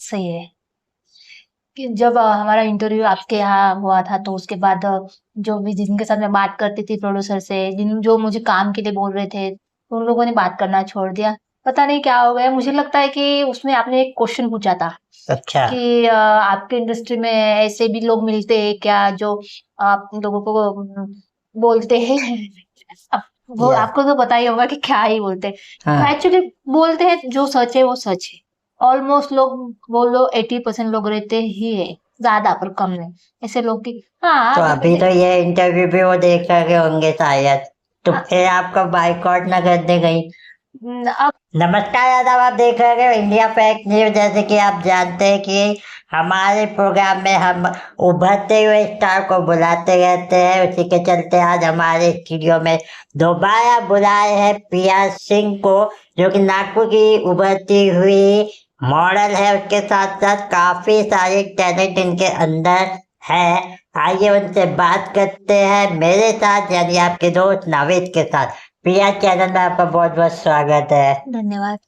सही है कि जब हमारा इंटरव्यू आपके यहाँ हुआ था तो उसके बाद जो भी जिनके साथ मैं बात करती थी प्रोड्यूसर से जिन जो मुझे काम के लिए बोल रहे थे उन लोगों ने बात करना छोड़ दिया। पता नहीं क्या हो गया, मुझे लगता है कि उसमें आपने एक क्वेश्चन पूछा था अच्छा। कि आपके इंडस्ट्री में ऐसे भी लोग मिलते हैं क्या जो आप लोगों को बोलते हैं अब वो या आपको तो पता ही होगा कि क्या ही बोलते हैं। हाँ, एक्चुअली बोलते हैं जो सच है वो सच है। ऑलमोस्ट लोग बोलो 80% लोग रहते ही है, ज़्यादा पर कम नहीं। ऐसे लोग की तो हाँ, अभी तो ये इंटरव्यू भी वो देख रहे होंगे शायद, तो फिर आपको बाइकआउट ना करने गई। अब नमस्कार आदाब, आप देख रहे हो इंडिया फैक्ट न्यूज। जैसे कि आप जानते हैं कि हमारे प्रोग्राम में हम उभरते हुए स्टार को बुलाते रहते हैं, उसी के चलते आज हमारे स्टूडियो में दोबारा बुलाए हैं प्रिया सिंह को, जो कि नागपुर की उभरती हुई मॉडल है। उसके साथ साथ काफी सारे टैलेंट इनके अंदर है। आइए उनसे बात करते हैं मेरे साथ, यानी आपके दोस्त नाविद के साथ। प्रिया चैनल में आपका बहुत बहुत स्वागत है। धन्यवाद।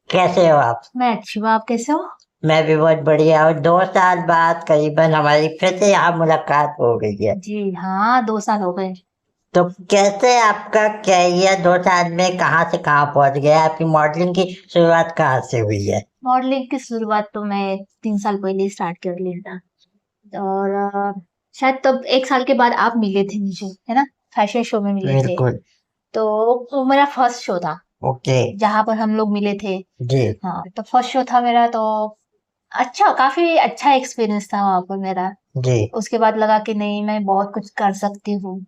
कैसे हो आप? मैं अच्छी हूँ, आप कैसे हो? मैं भी बहुत बढ़िया हूँ। 2 साल बाद करीबन हमारी फिर से यहाँ मुलाकात हो गई है। जी हाँ, 2 साल हो गए। तो कैसे आपका कैरियर 2 साल में कहाँ से कहाँ पहुँच गया? आपकी मॉडलिंग की शुरुआत कहाँ से हुई है? मॉडलिंग की शुरुआत तो मैं 3 साल पहले ही स्टार्ट कर लिया था और शायद तब 1 साल के बाद आप मिले थे मुझे, है ना? फैशन शो में मिले थे। बिल्कुल। तो वो मेरा फर्स्ट शो था, ओके। जहाँ पर हम लोग मिले थे। जी। हाँ, तो फर्स्ट शो था मेरा तो अच्छा काफ़ी अच्छा एक्सपीरियंस था वहाँ पर मेरा। जी। उसके बाद लगा कि नहीं मैं बहुत कुछ कर सकती हूँ।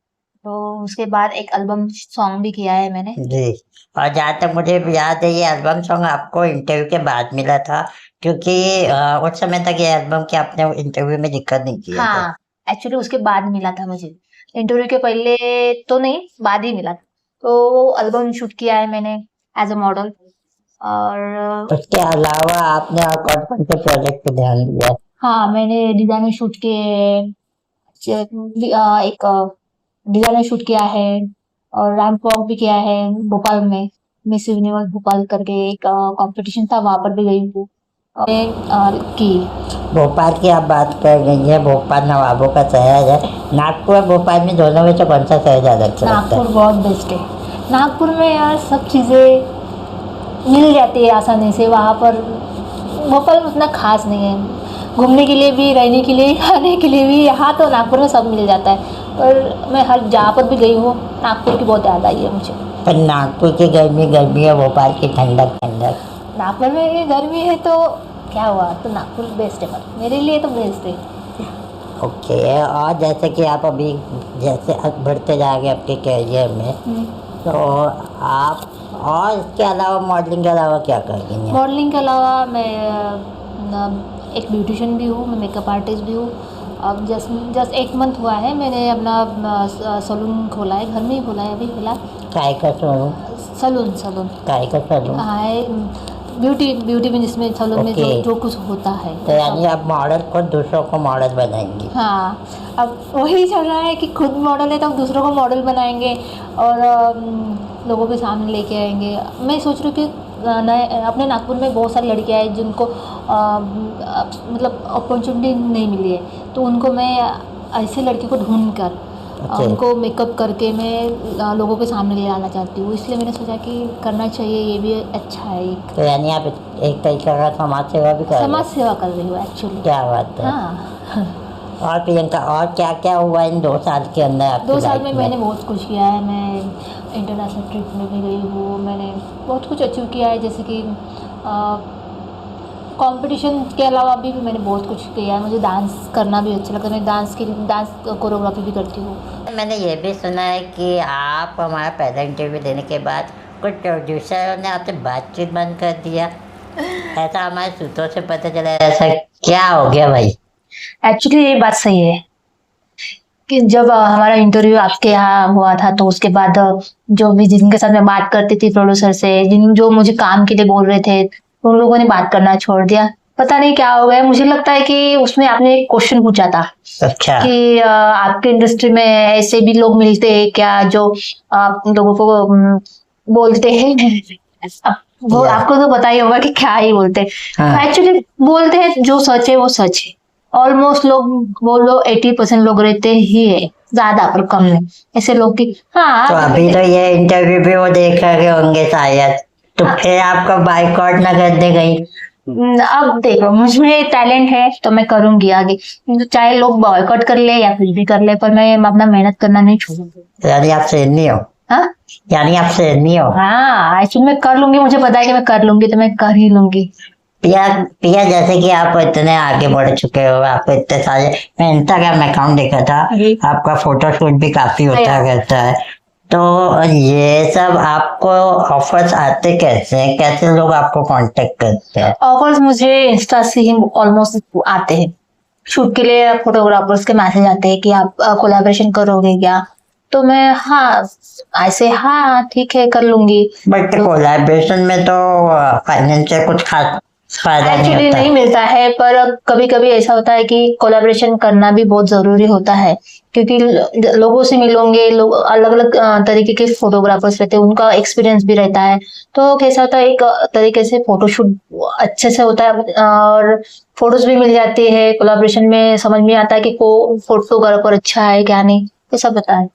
तो उसके बाद एक एल्बम सॉन्ग भी किया है मैंने। जी। और जहाँ तक मुझे याद है, ये एल्बम सॉन्ग आपको इंटरव्यू के बाद मिला था, क्योंकि उस समय तक ये एल्बम के आपने इंटरव्यू में जिक्र नहीं किया था। हाँ, एक्चुअली उसके बाद मिला था मुझे। इंटरव्यू के पहले तो नहीं, बाद ही मिला था। तो वो एल्बम शूट किया है मैंने एज़ अ मॉडल और उसके अलावा आपने और कौन कौन से प्रोजेक्ट पे ध्यान दिया? हाँ, मैंने डिज़ाइनर शूट किए हैं। एक डिज़ाइनर शूट किया है और रैंप वॉक भी किया है भोपाल में। मिस यूनिवर्स भोपाल करके एक कॉम्पिटिशन था, वहाँ पर भी गई हूँ। मैं की भोपाल की आप बात कर रही हैं, भोपाल नवाबों का शहर है। नागपुर और भोपाल में दोनों में से कौन सा शहर ज़्यादा अच्छा लगता नागपुर है? बहुत बेस्ट है। नागपुर में यार सब चीज़ें मिल जाती है आसानी से, वहाँ पर भोपाल में उतना खास नहीं है। घूमने के लिए भी, रहने के लिए, खाने के लिए भी, यहाँ तो नागपुर में सब मिल जाता है। पर मैं हर जहाँ पर भी गई हूँ, नागपुर की बहुत याद आई है मुझे। पर नागपुर की गर्मी गर्मी है, भोपाल की ठंडक ठंडक। नागपुर में ये गर्मी है तो क्या हुआ, तो नागपुर बेस्ट है, पर मेरे लिए तो बेस्ट है। ओके। और जैसे कि आप अभी जैसे बढ़ते जाएंगे आपके कैरियर में, तो आप और इसके अलावा मॉडलिंग के अलावा क्या कर रही हैं? मॉडलिंग के अलावा मैं एक ब्यूटिशियन भी हूँ, मैं मेकअप आर्टिस्ट भी हूँ। अब जस्ट जस्ट 1 मंथ हुआ है मैंने अपना सैलून खोला है, घर में ही खोला है अभी फिलहाल। काय का शोरूम? सैलून सैलून काय का सैलून? है, ब्यूटी में जिसमें सैलून में जो ओके। जो कुछ होता है तो वो यानी सब। आप मॉडल को दूसरों को मॉडल बनाएंगी? हाँ, अब वही चल रहा है कि खुद मॉडल है तो अब दूसरों को मॉडल बनाएँगे और लोगों के सामने लेके आएँगे। मैं सोच रही हूँ कि नए अपने नागपुर में बहुत सारी लड़कियाँ हैं जिनको मतलब अपॉर्चुनिटी नहीं मिली है, तो उनको मैं ऐसे लड़की को ढूँढ कर अच्छा। उनको मेकअप करके मैं लोगों के सामने ले आना चाहती हूँ। इसलिए मैंने सोचा कि करना चाहिए, ये भी अच्छा है एक तो यानी आप एक तरीके का समाज सेवा भी कर रहे समाज हो? सेवा कर रही हूँ एक्चुअली। क्या बात है। हाँ। और प्रियंका, और क्या क्या हुआ इन 2 साल के अंदर आपकी 2 साल लाइफ में में? मैंने बहुत कुछ किया है। मैं इंटरनेशनल ट्रिप में भी गई हूँ, मैंने बहुत कुछ अचीव किया है, जैसे कि कंपटीशन के अलावा भी मैंने बहुत कुछ किया है। मुझे डांस करना भी अच्छा लगता है, मैं डांस कोरियोग्राफी भी करती हूँ। मैंने ये भी सुना है कि आप हमारा पहला इंटरव्यू देने के बाद कुछ प्रोड्यूसरों ने आपसे बातचीत बंद कर दिया, ऐसा हमारे सूत्रों से पता चला है। ऐसा क्या हो गया भाई? एक्चुअली ये बात सही है कि जब हमारा इंटरव्यू आपके यहाँ हुआ था तो उसके बाद जो भी जिनके साथ मैं बात करती थी प्रोड्यूसर से जिन जो मुझे काम के लिए बोल रहे थे उन लोगों ने बात करना छोड़ दिया। पता नहीं क्या हो गया, मुझे लगता है कि उसमें आपने एक क्वेश्चन पूछा था अच्छा। कि आपके इंडस्ट्री में ऐसे भी लोग मिलते हैं क्या जो आप लोगों को बोलते हैं अब वो या। आपको तो पता ही होगा कि क्या ही बोलते हैं। हाँ। एक्चुअली बोलते हैं जो सच है वो सच है। ऑलमोस्ट लोग बोलो 80% लोग रहते ही है, ज्यादा पर कम नहीं ऐसे लोग की। तो हाँ अभी तो ये इंटरव्यू भी वो देख रहे होंगे शायद, तो हाँ। फिर आपको बाइकआउट ना कर दे गई। अब देखो मुझमें टैलेंट है तो मैं करूंगी आगे, चाहे लोग बॉयकॉट कर ले या कुछ भी कर ले, पर मैं अपना मेहनत करना नहीं छोड़ूंगी। यानी आप शेरनी हो, हाँ यानी आप शेरनी हो। हाँ, एक्चुअली मैं कर लूंगी, मुझे पता है कि मैं कर लूंगी तो मैं कर ही लूंगी। पिया, पिया जैसे कि आप इतने आगे बढ़ चुके हो, आपको इतने सारे, मैं इंस्टाग्राम अकाउंट देखा था, जी। आपका फोटोशूट भी काफी होता हाँ। रहता है, तो ये सब आपको ऑफर्स आते कैसे हैं, कैसे लोग आपको कांटेक्ट करते हैं? ऑफर्स मुझे इंस्टा से ही ऑलमोस्ट आते हैं। शूट के लिए फोटोग्राफर्स के मैसेज आते हैं कि आप कोलैबोरेशन करोगे क्या, तो मैं हाँ ऐसे हाँ ठीक है कर लूंगी। बट कोलैबोरेशन में तो फाइनेंशियल कुछ खास फायदा नहीं एक्चुअली होता। नहीं मिलता है, पर कभी कभी ऐसा होता है कि कोलैबोरेशन करना भी बहुत जरूरी होता है, क्योंकि लोगों से मिलोगे, लोग अलग अलग तरीके के फोटोग्राफर्स रहते हैं, उनका एक्सपीरियंस भी रहता है, तो कैसा होता है एक तरीके से फोटोशूट अच्छे से होता है और फोटोज भी मिल जाती है। कोलैबोरेशन में समझ में आता है कि को फोटोग्राफर अच्छा है क्या नहीं, ये सब पता है।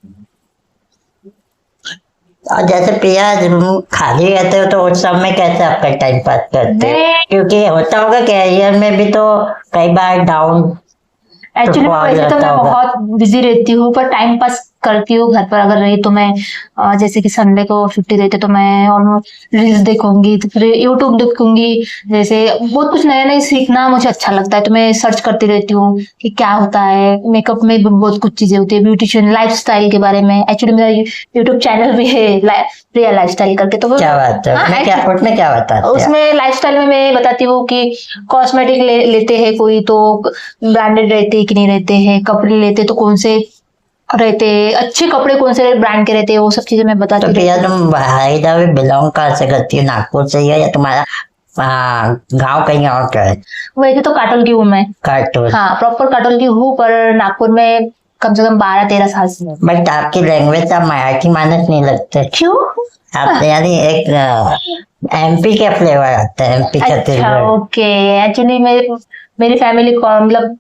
और जैसे पिया तुम खाली रहते हो तो उस समय कैसे आपका टाइम पास करते हो? मैं क्योंकि होता होगा कैरियर में भी तो कई बार डाउन एक्चुअली तो वैसे तो जाता मैं होगा। बहुत बिजी रहती हूँ, पर टाइम पास करती हूँ घर पर अगर रही तो मैं जैसे कि संडे को छुट्टी रहती है तो मैं ऑलमोस्ट रील्स देखूंगी, तो फिर यूट्यूब देखूंगी। जैसे बहुत कुछ नया नया सीखना मुझे अच्छा लगता है, तो मैं सर्च करती रहती हूँ कि क्या होता है। मेकअप में भी बहुत कुछ चीजें होती है, ब्यूटिशियन लाइफ स्टाइल के बारे में। एक्चुअली मेरा यूट्यूब चैनल भी है प्रिया लाइफ स्टाइल करके, तो क्या बात है, हाँ, उसमें क्या बताते हैं? उसमें लाइफस्टाइल में मैं बताती हूँ कि कॉस्मेटिक लेते हैं कोई तो ब्रांडेड रहते हैं कि नहीं रहते हैं, कपड़े लेते तो कौन से रहते हैं, अच्छे कपड़े कौन से ब्रांड के रहते हैं, वो सब चीजें मैं तो बताती रहती पिया हूँ। तुम भाई दावे बिलोंग कहाँ से करती हो, नागपुर से ही है या तुम्हारा गांव कहीं और का है? वैसे तो काटोल की हूँ मैं। काटोल। हाँ प्रॉपर काटोल की हूँ, पर नागपुर में कम से कम 12-13 साल से हूँ। बट आपकी लैंग्वेज आप मराठी मानस नहीं लगते। क्यों? आप यानी एक एमपी के फ्लेवर आते हैं, एमपी अच्छा छत्तीसगढ़। ओके। एक्चुअली मेरी फैमिली को मतलब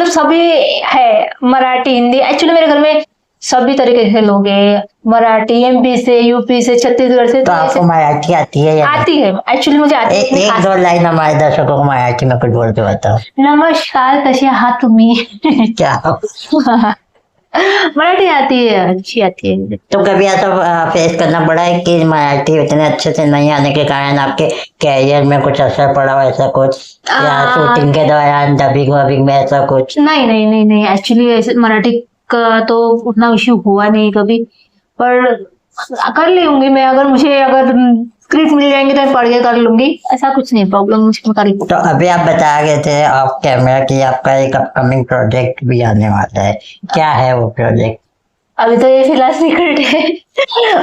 सभी है मराठी हिंदी। एक्चुअली मेरे घर में सभी तरीके के लोग हैं, मराठी एमपी से, यूपी से, छत्तीसगढ़ से, तो तो आपको ऐसे मराठी आती है या नहीं? आती है। एक्चुअली मुझे आती है, इतनी एक खास। दो लाइन हमारे दर्शकों को मराठी में कुछ बोल के बताओ। नमस्कार, कसे आहात तुम्ही? क्या? मराठी आती है, अच्छी आती है। तो कभी ऐसा फेस करना पड़ा है कि मराठी उतने अच्छे से नहीं आने के कारण आपके कैरियर में कुछ असर पड़ा हो, ऐसा कुछ, या शूटिंग के दौरान डबिंग वबिंग में ऐसा कुछ? नहीं नहीं नहीं नहीं, एक्चुअली ऐसे मराठी का तो उतना इश्यू हुआ नहीं कभी, पर कर लूंगी मैं। अगर स्क्रिप्ट मिल जाएंगे तो मैं पढ़ के कर लूंगी, ऐसा कुछ नहीं प्रॉब्लम, मुझे कर लूंगी। तो अभी आप बता रहे थे ऑफ कैमरा कि आपका एक अपकमिंग प्रोजेक्ट भी आने वाला है, क्या है वो प्रोजेक्ट? अभी तो ये फिलहाल सीक्रेट है,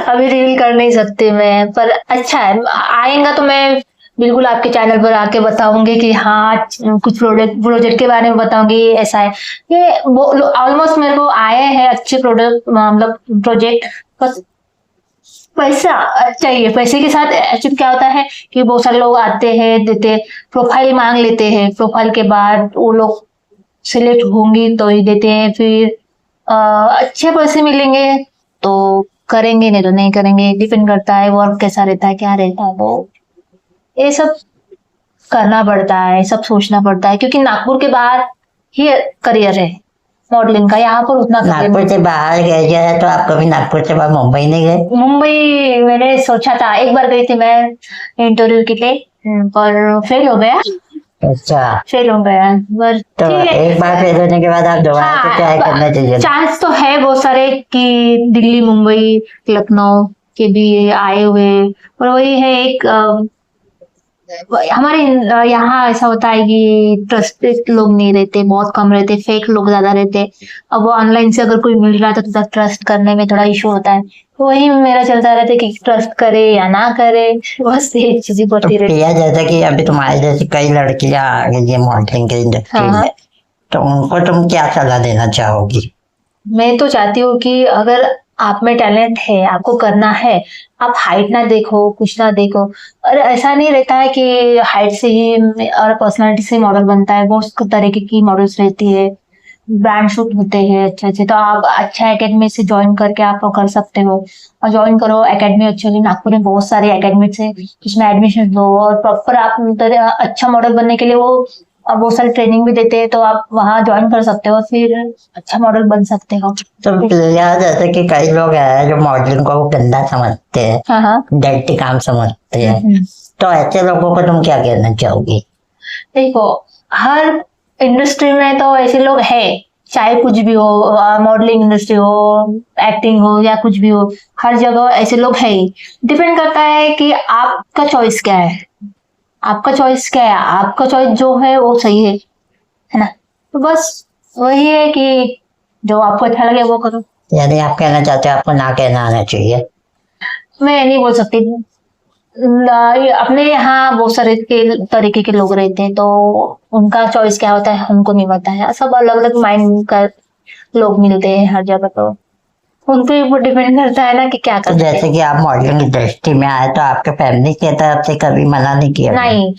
अभी रिवील कर नहीं सकती मैं, पर अच्छा है, आएगा तो मैं बिल्कुल आपके चैनल पर आके बताऊंगी कि हाँ कुछ प्रोजेक्ट के बारे में बताऊंगी, ऐसा है। ये ऑलमोस्ट मेरे को आए हैं अच्छे प्रोडक्ट, मतलब प्रोजेक्ट, बस पैसा चाहिए। पैसे के साथ एक्चुअली क्या होता है कि बहुत सारे लोग आते हैं, देते, प्रोफाइल मांग लेते हैं, प्रोफाइल के बाद वो लोग सिलेक्ट होंगी तो ही देते हैं, फिर अच्छे पैसे मिलेंगे तो करेंगे, नहीं तो नहीं करेंगे, डिपेंड करता है वर्क कैसा रहता है, क्या रहता है, तो ये सब करना पड़ता है, सब सोचना पड़ता है, क्योंकि नागपुर के बाहर ही करियर है मॉडलिंग का, यहाँ पर उतना career नागपुर नहीं। से बाहर गए है तो आप कभी नागपुर से बाहर मुंबई नहीं गए? मुंबई मैंने सोचा था, एक बार गई थी मैं इंटरव्यू के लिए, पर फेल हो गया, अच्छा, फेल हो गया, पर तो ठीक है। एक बार फेल होने के बाद आप दोबारा से ट्राई करना चाहिए। चांस तो है बहुत सारे कि दिल्ली, मुंबई, लखनऊ के भी आए हुए, पर वही है एक हमारे यहाँ ऐसा होता है कि ट्रस्टेड लोग नहीं रहते, बहुत कम रहते, फेक लोग ज्यादा रहते। अब वो ऑनलाइन से अगर कोई मिल रहा है तो ट्रस्ट करने में थोड़ा इशू होता है, तो वही मेरा चलता रहता है कि ट्रस्ट करे या ना करे, बस यही चीजें तो बढ़ती रहती प्रिया, जैसे कि अभी तुम्हारे जैसी कई लड़कियां आ गई है मॉडलिंग के इंडस्ट्री हाँ। में, तो उनको तुम क्या सलाह देना चाहोगी? मैं तो चाहती हूँ कि अगर आप में टैलेंट है, आपको करना है, आप हाइट ना देखो, कुछ ना देखो। और ऐसा नहीं रहता है कि हाइट से ही और पर्सनालिटी से मॉडल बनता है, बहुत तरीके की मॉडल्स रहती है, ब्रांड शूट होते हैं अच्छे अच्छे। तो आप अच्छा एकेडमी से ज्वाइन करके आप कर सकते हो, और ज्वाइन करो एकेडमी अच्छी होगी। नागपुर में बहुत सारे एकेडमी है, उसमें एडमिशन लो और प्रॉपर आप अच्छा मॉडल बनने के लिए वो बहुत सारी ट्रेनिंग भी देते हैं, तो आप वहाँ ज्वाइन कर सकते हो, फिर अच्छा मॉडल बन सकते हो। तो प्रिया, जैसे कि कई लोग हैं जो मॉडलिंग को गंदा समझते हैं, हाँ हाँ। डर्टी काम समझते हैं, तो ऐसे लोगों को तुम क्या कहना चाहोगी? देखो, हर इंडस्ट्री में तो ऐसे लोग हैं, चाहे कुछ भी हो, मॉडलिंग इंडस्ट्री हो, एक्टिंग हो या कुछ भी हो, हर जगह ऐसे लोग हैं ही। डिपेंड करता है कि आपका चॉइस क्या है, आपका चॉइस क्या है, आपका चॉइस जो है वो सही है ना। तो बस वही है कि जो आपको अच्छा लगे वो करो। यानी आप कहना चाहते हो आपको ना कहना आना चाहिए? मैं ये नहीं बोल सकती, अपने यहाँ बहुत सारे तरीके के लोग रहते हैं, तो उनका चॉइस क्या होता है हमको नहीं पता है। सब अलग अलग माइंड का लोग मिलते हैं हर जगह, तो उन पे वो डिपेंड करता है ना कि क्या तो करते हैं। जैसे कि आप मॉडलिंग इंडस्ट्री में आए तो आपके फैमिली की तरफ से कभी मना नहीं किया गया? नहीं,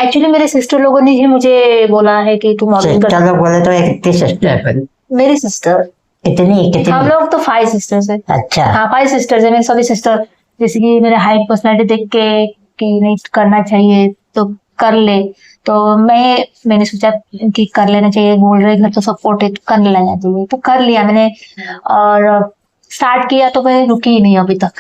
एक्चुअली मेरे सिस्टर लोगों ने ही मुझे बोला है कि तू मॉडलिंग कर। सिस्टर लोग बोले तो एक की सिस्टर? मेरी सिस्टर, कितनी हम कितनी? लोग तो 5 सिस्टर्स है। अच्छा। हाँ, 5 सिस्टर्स है मेरे सभी सिस्टर। जैसे कि मेरे हाइट पर्सनालिटी देख के कि नहीं करना चाहिए तो कर ले, तो मैंने सोचा कि कर लेना चाहिए, बोल रहे घर तो सपोर्ट है तो कर लेना चाहिए, तो कर लिया मैंने। और स्टार्ट किया तो मैं रुकी ही नहीं अभी तक।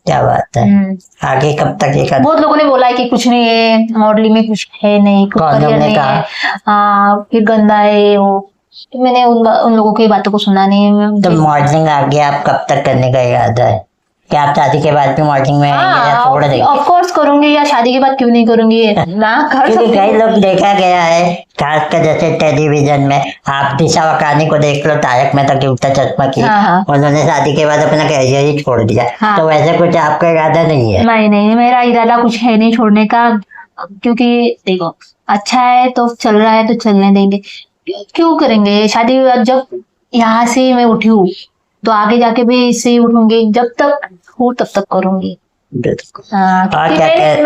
क्या बात है। आगे कब तक ये कर? बहुत लोगों ने बोला है कि कुछ नहीं है, मॉडलिंग में कुछ है नहीं, कुछ कौन करियर लोग ने नहीं कहा? है, हाँ फिर गंदा है वो। तो मैंने उन लोगों की बातों को सुना नहीं है। तो मॉडलिंग आगे आप कब तक करने का इरादा है? क्या आप शादी के बाद भी मॉडलिंग में आएंगे या छोड़ देंगे? ऑफ कोर्स करूंगी, या शादी के बाद क्यों नहीं करूंगी, ना कर क्योंकि सकती कई हूँ। लोग देखा गया है, खासकर जैसे टेलीविजन में आप दिशा वकानी को देख लो, तारक मेहता की उल्टा चश्मा की, हाँ हाँ उन्होंने शादी के बाद अपना करियर ही छोड़ दिया। हाँ। तो वैसे कुछ आपका इरादा नहीं है? नहीं नहीं, मेरा इरादा कुछ है नहीं छोड़ने का, क्योंकि देखो अच्छा है तो चल रहा है तो चलने देंगे, क्यों करेंगे शादी के बाद। जब यहाँ से मैं उठी हूँ तो आगे जाके भी इससे ही उठूंगी, जब तक हूँ तब तक करूंगी। बिल्कुल। हाँ, क्योंकि क्या कह-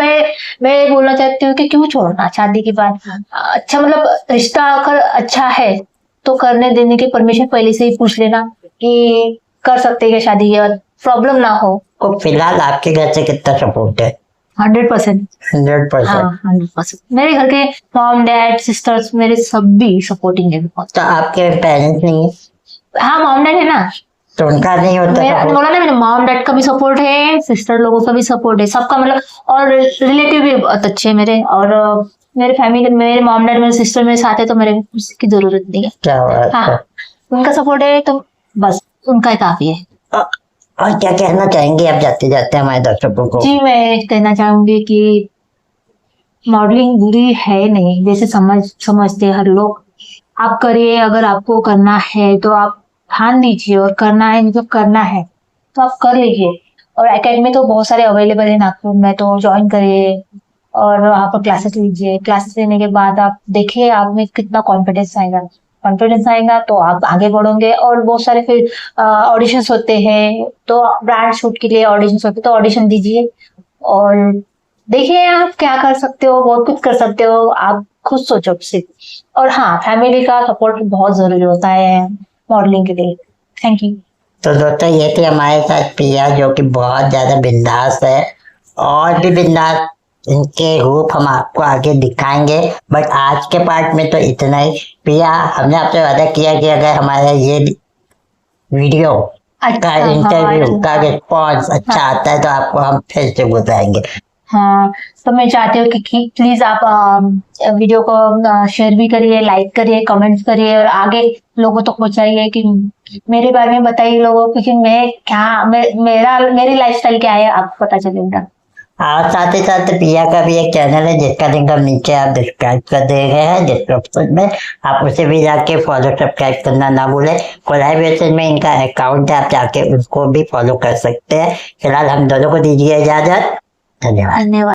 मैं बोलना चाहती हूँ कि क्यों छोड़ना शादी के बाद। अच्छा मतलब रिश्ता अगर अच्छा है तो करने देने की परमिशन पहले से ही पूछ लेना कि कर सकते हैं शादी के बाद, प्रॉब्लम ना हो। को फिलहाल आपके घर से कितना सपोर्ट है? 100%। 100%? हाँ 100%। मेरे घर के मॉम डैड सिस्टर्स मेरे सभी सपोर्टिंग है बहुत। तो आपके पेरेंट्स नहीं है? हाँ मॉम डैड है ना, तो उनका नहीं होता मेरा support? बोला ना, मेरे मॉम डैड का भी सपोर्ट है, सिस्टर लोगों का भी सपोर्ट है, सबका मतलब। और रिलेटिव भी बहुत अच्छे हैं मेरे, और मेरे फैमिली, मेरे मॉम डैड मेरे सिस्टर मेरे साथ है, तो मेरे किसी की जरूरत नहीं है। क्या बात है। हाँ, उनका सपोर्ट है तो बस उनका ही काफी है। और क्या कहना चाहेंगे आप जाते जाते हमारे दर्शकों को? जी, मैं कहना चाहूंगी कि मॉडलिंग बुरी है नहीं, जैसे समझते हैं हर लोग। आप करिए, अगर आपको करना है तो आप ठान लीजिए, और करना है मतलब करना है तो आप कर लीजिए। और एकेडमी तो बहुत सारे अवेलेबल है नागपुर में, तो ज्वाइन करिए और वहाँ पर क्लासेस लीजिए। क्लासेस लेने के बाद आप देखिए आप में कितना कॉन्फिडेंस आएगा। कॉन्फिडेंस आएगा तो आप आगे बढ़ोगे। और बहुत सारे फिर ऑडिशंस होते हैं, तो ब्रांड शूट के लिए ऑडिशंस होते हैं, तो ऑडिशन दीजिए और देखिए आप क्या कर सकते हो, बहुत कुछ कर सकते हो, आप खुद सोचो सिर्फ। और हाँ, फैमिली का सपोर्ट बहुत जरूरी होता है मॉडलिंग के लिए। Thank you. तो दोस्तों, ये थी हमारे साथ प्रिया, जो कि बहुत ज्यादा बिंदास है, और भी बिंदास इनके रूप हम आपको आगे दिखाएंगे। बट आज के पार्ट में तो इतना ही। प्रिया, हमने आपसे वादा किया कि अगर हमारा ये वीडियो का इंटरव्यू का रिस्पॉन्स अच्छा आता है तो आपको हम फिर से बताएंगे। हाँ, तो मैं चाहती हूँ कि प्लीज आप वीडियो को शेयर भी करिए, लाइक करिए, कमेंट्स करिए, और आगे लोगों तक पहुंचाइए कि मेरे बारे में बताइए लोगों को कि मेरी लाइफस्टाइल क्या है, आपको पता चलेगा। और साथ ही साथ प्रिया का भी एक चैनल है जिसका लिंक हम नीचे आप डिस्क्राइब कर दे रहे हैं डिस्क्रिप्शन में, आप उसे भी जाके फॉलो सब्सक्राइब करना ना भूलें। कोलैबोरेशन में इनका अकाउंट है, आप जाके उनको भी फॉलो कर सकते हैं। फिलहाल हम दोनों को दीजिए इजाजत। धन्यवाद। धन्यवाद।